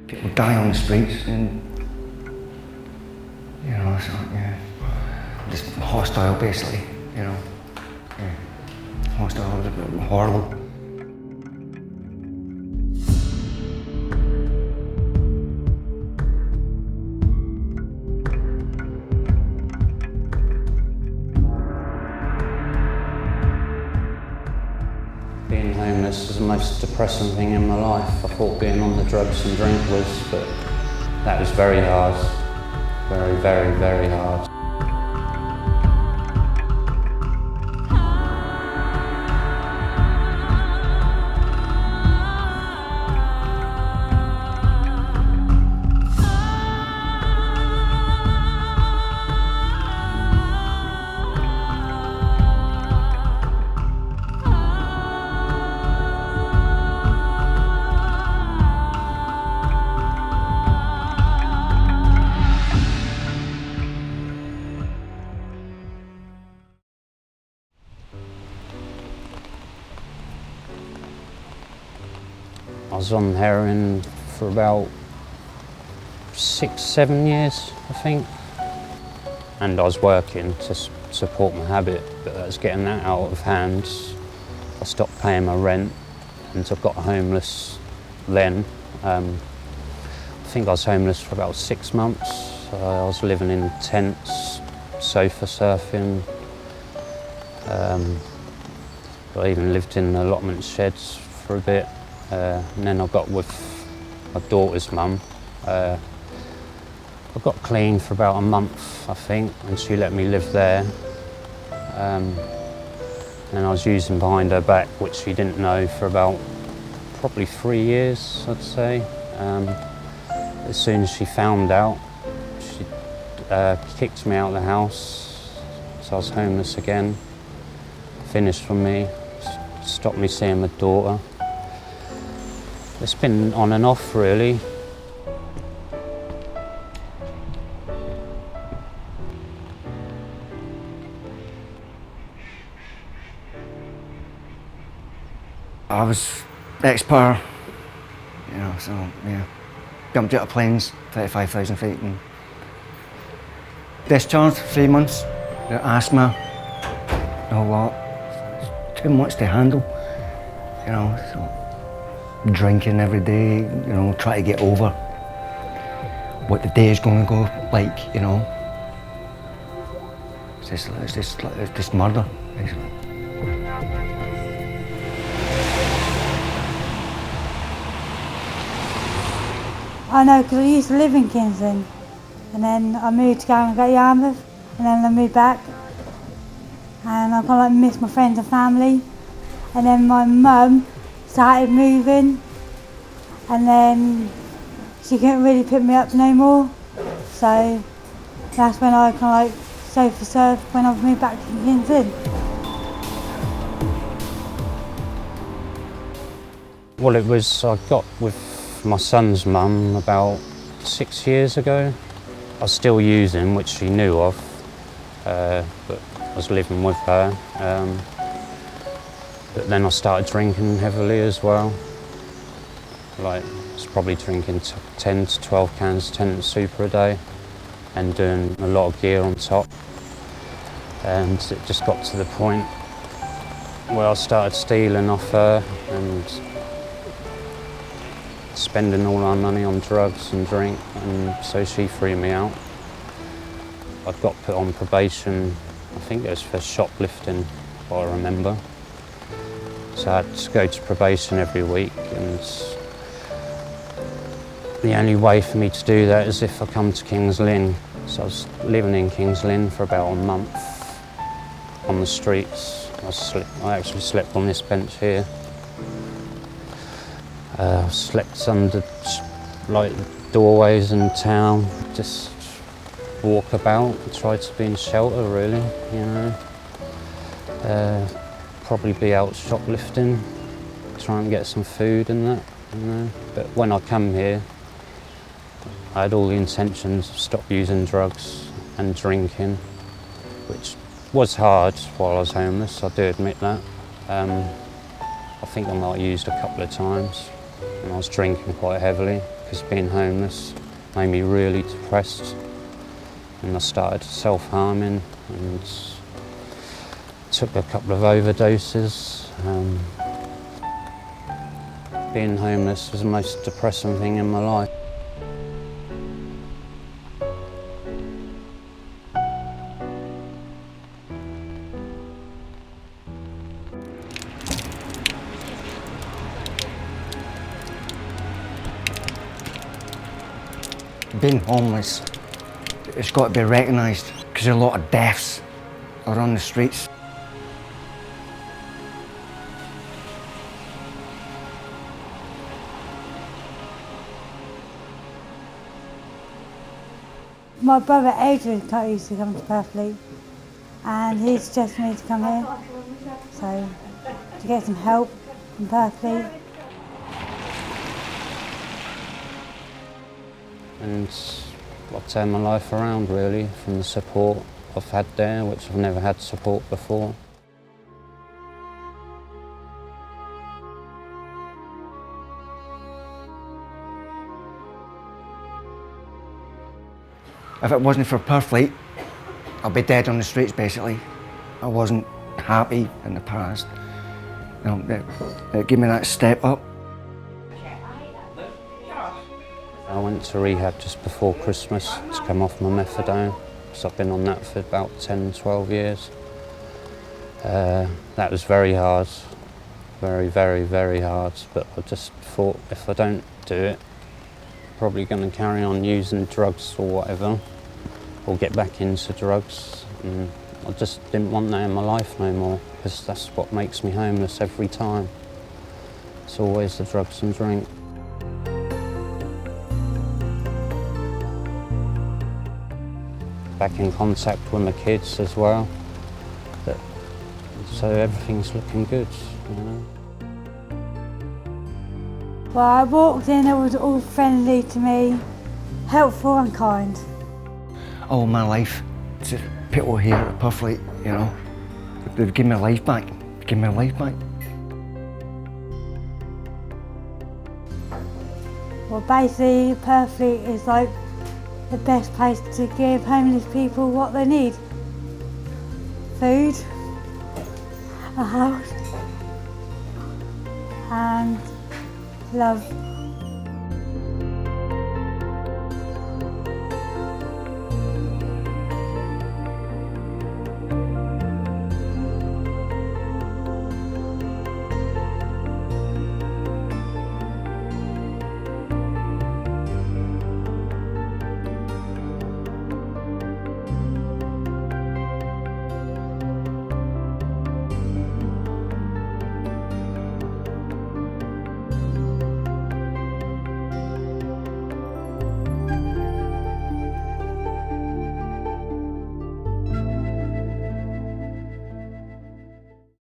People die on the streets and, you know, so, yeah, just hostile basically, you know, yeah. Hostile, horrible. Being homeless is the most depressing thing in my life. I thought being on the drugs and drink was, but that was very hard. Very, very, very hard. I was on heroin for about 6, 7 years, I think. And I was working to support my habit, but I was getting that out of hand. I stopped paying my rent and I got homeless then. I think I was homeless for about 6 months. I was living in tents, sofa surfing. I even lived in allotment sheds for a bit. And then I got with my daughter's mum. I got clean for about a month, I think, and she let me live there. And I was using behind her back, which she didn't know, for about probably 3 years, I'd say. As soon as she found out, she kicked me out of the house, so I was homeless again. Finished for me, stopped me seeing my daughter. It's been on and off, really. I was ex-power, you know, so yeah, jumped out of planes, 35,000 feet, and discharged 3 months. Got asthma, the whole lot. It's too much to handle, you know. So drinking every day, you know, try to get over what the day is going to go like, you know. It's just murder, basically. I know, because I used to live in Kingsland, and then I moved to go and get Yarmouth, and then I moved back, and I kind of like missed my friends and family, and then my mum started moving, and then she couldn't really pick me up no more, so that's when I kind of like sofa surfed when I moved back to Kingsland. Well, it was, I got with my son's mum about 6 years ago. I was still using, which she knew of, but I was living with her. But then I started drinking heavily as well. Like, I was probably drinking 10 to 12 cans of Tennant Super a day and doing a lot of gear on top. And it just got to the point where I started stealing off her and spending all our money on drugs and drink, and so she threw me out. I got put on probation, I think it was for shoplifting, if I remember. So I had to go to probation every week, and the only way for me to do that is if I come to King's Lynn. So I was living in King's Lynn for about a month on the streets. I actually slept on this bench here. Slept under like doorways in town, just walk about, try to be in shelter really, you know. Probably be out shoplifting, try and get some food and that, you know. But when I come here, I had all the intentions of stop using drugs and drinking, which was hard while I was homeless, I do admit that. I think I might have used a couple of times. and I was drinking quite heavily because being homeless made me really depressed, and I started self-harming and took a couple of overdoses. Being homeless was the most depressing thing in my life. Being homeless, it's got to be recognised because a lot of deaths are on the streets. My brother Adrian used to come to Purfleet, and he suggested me to come here, so to get some help from Purfleet. And I've turned my life around really from the support I've had there, which I've never had support before. If it wasn't for Purfleet, I'd be dead on the streets basically. I wasn't happy in the past. You know, it gave me that step up. I went to rehab just before Christmas to come off my methadone, so I've been on that for about 10, 12 years. That was very hard, very, very, very hard, but I just thought if I don't do it, I'm probably going to carry on using drugs or whatever, or get back into drugs. And I just didn't want that in my life no more, because that's what makes me homeless every time. It's always the drugs and drink. Back in contact with my kids as well, so everything's looking good, you know. Well, I walked in, it was all friendly to me, helpful and kind. All my life, to people here at Purfleet, you know, they've given my life back, given my life back. Well, basically, Purfleet is like the best place to give homeless people what they need. Food, a house, and love.